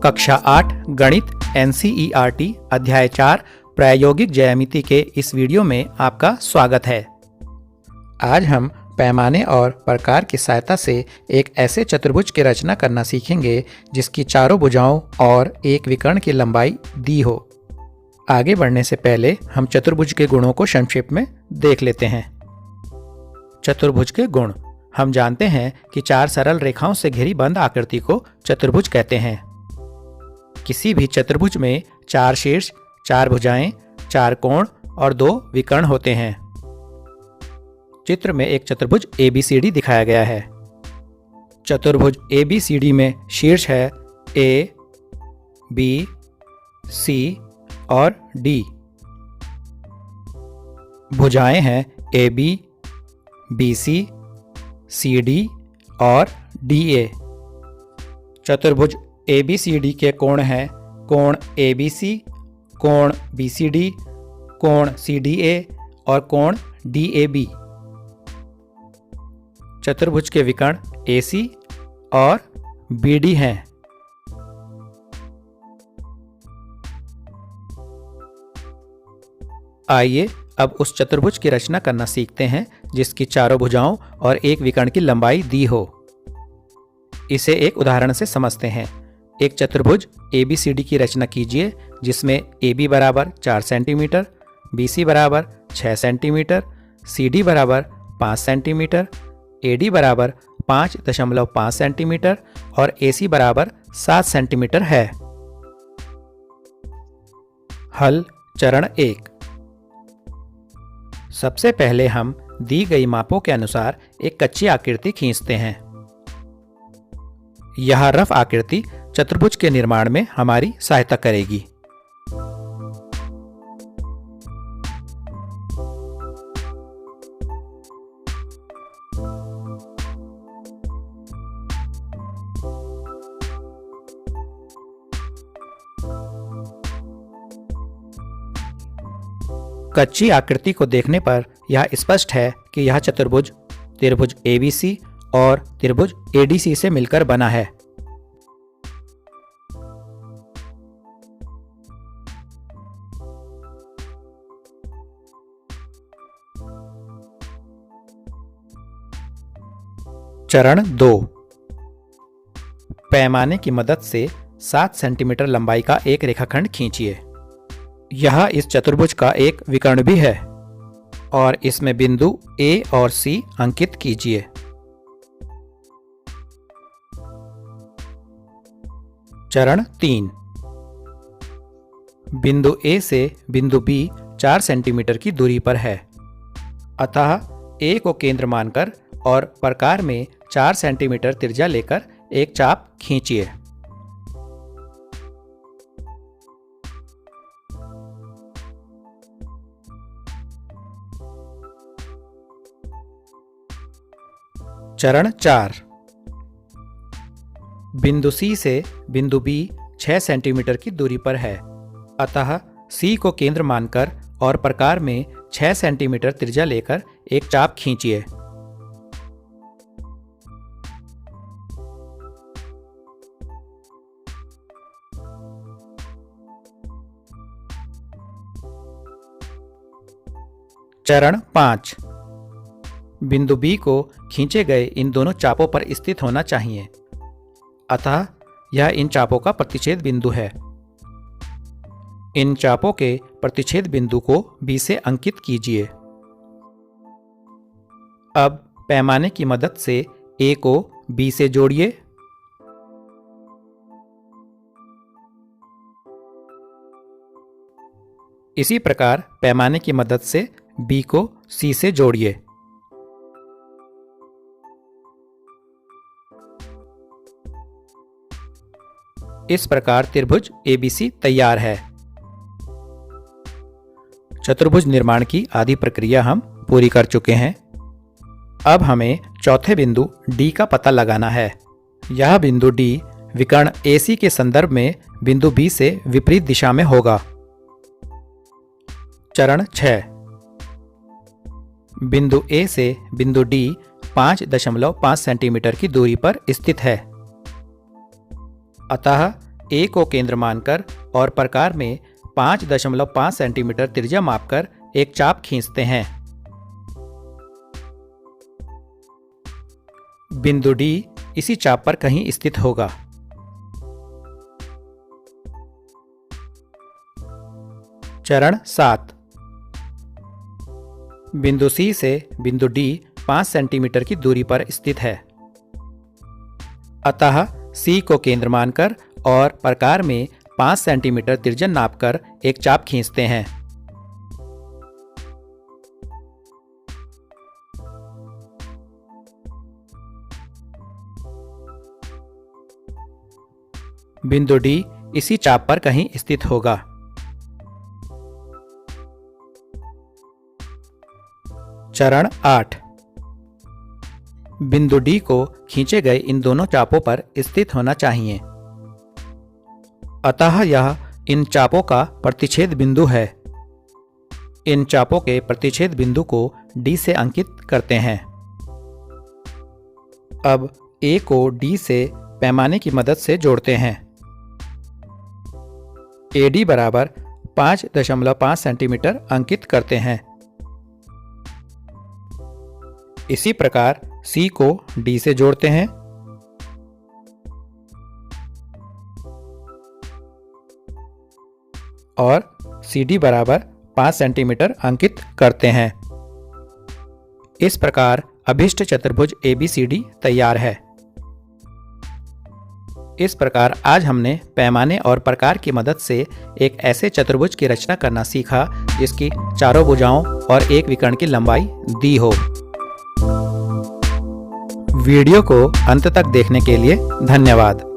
कक्षा 8 गणित NCERT अध्याय 4 प्रायोगिक ज्यामिति के इस वीडियो में आपका स्वागत है। आज हम पैमाने और प्रकार की सहायता से एक ऐसे चतुर्भुज की रचना करना सीखेंगे जिसकी चारों भुजाओं और एक विकर्ण की लंबाई दी हो। आगे बढ़ने से पहले हम चतुर्भुज के गुणों को संक्षेप में देख लेते हैं। चतुर्भुज के गुण। हम जानते हैं कि चार सरल रेखाओं से घिरी बंद आकृति को चतुर्भुज कहते हैं। किसी भी चतुर्भुज में चार शीर्ष, चार भुजाएं, चार कोण और दो विकर्ण होते हैं। चित्र में एक चतुर्भुज ABCD दिखाया गया है। चतुर्भुज ABCD में शीर्ष है A, B, C और D। भुजाएं हैं AB, BC, CD और DA। चतुर्भुज ABCD के कोण हैं कोण ABC, कोण BCD, कोण CDA और कोण DAB। चतुर्भुज के विकर्ण AC और BD हैं। आइए अब उस चतुर्भुज की रचना करना सीखते हैं जिसकी चारों भुजाओं और एक विकर्ण की लंबाई दी हो। इसे एक उदाहरण से समझते हैं। एक चतुर्भुज ABCD की रचना कीजिए जिसमें AB बराबर 4 सेंटीमीटर, BC बराबर 6 सेंटीमीटर, CD बराबर 5 सेंटीमीटर, AD बराबर 5.5 सेंटीमीटर और AC बराबर 7 सेंटीमीटर है। हल चरण 1। सबसे पहले हम दी गई मापों के अनुसार एक कच्ची आकृति खींचते हैं। यह रफ आकृति चतुर्भुज के निर्माण में हमारी सहायता करेगी। कच्ची आकृति को देखने पर यह स्पष्ट है कि यह चतुर्भुज त्रिभुज ABC और त्रिभुज ADC से मिलकर बना है। चरण 2। पैमाने की मदद से 7 सेंटीमीटर लंबाई का एक रेखाखंड खींचिए। यह इस चतुर्भुज का एक विकर्ण भी है और इसमें बिंदु A और C अंकित कीजिए। चरण 3। बिंदु A से बिंदु B 4 सेंटीमीटर की दूरी पर है, अतः A को केंद्र मानकर और प्रकार में 4 सेंटीमीटर त्रिज्या लेकर एक चाप खींचिए। चरण 4। बिंदु C से बिंदु B 6 सेंटीमीटर की दूरी पर है, अतः C को केंद्र मानकर और प्रकार में 6 सेंटीमीटर त्रिज्या लेकर एक चाप खींचिए। चरण 5। बिंदु B को खींचे गए इन दोनों चापों पर स्थित होना चाहिए, अतः यह इन चापों का प्रतिच्छेद बिंदु है। इन चापों के प्रतिच्छेद बिंदु को B से अंकित कीजिए। अब पैमाने की मदद से A को B से जोड़िए। इसी प्रकार पैमाने की मदद से B को C से जोड़िए। इस प्रकार त्रिभुज ABC तैयार है। चतुर्भुज निर्माण की आधी प्रक्रिया हम पूरी कर चुके हैं। अब हमें चौथे बिंदु D का पता लगाना है। यह बिंदु D विकर्ण AC के संदर्भ में बिंदु B से विपरीत दिशा में होगा। चरण 6। बिंदु A से बिंदु D 5.5 सेंटीमीटर की दूरी पर स्थित है, अतः ए को केंद्र मानकर और प्रकार में 5.5 सेंटीमीटर त्रिज्या मापकर एक चाप खींचते हैं। बिंदु डी इसी चाप पर कहीं स्थित होगा। चरण 7। बिंदु सी से बिंदु डी 5 सेंटीमीटर की दूरी पर स्थित है। अतः सी को केंद्र मानकर और प्रकार में 5 सेंटीमीटर तिर्जन नापकर एक चाप खींचते हैं। बिंदु डी इसी चाप पर कहीं स्थित होगा। चरण 8। बिंदु डी को खींचे गए इन दोनों चापों पर स्थित होना चाहिए। अतः यह इन चापों का प्रतिच्छेद बिंदु है। इन चापों के प्रतिच्छेद बिंदु को डी से अंकित करते हैं। अब ए को डी से पैमाने की मदद से जोड़ते हैं। AD बराबर 5.5 सेंटीमीटर अंकित करते हैं। इसी प्रकार C को D से जोड़ते हैं और CD बराबर 5 सेंटीमीटर अंकित करते हैं। इस प्रकार अभिष्ट चतुर्भुज ABCD तैयार है। इस प्रकार आज हमने पैमाने और प्रकार की मदद से एक ऐसे चतुर्भुज की रचना करना सीखा जिसकी चारों भुजाओं और एक विकर्ण की लंबाई दी हो। वीडियो को अंत तक देखने के लिए धन्यवाद।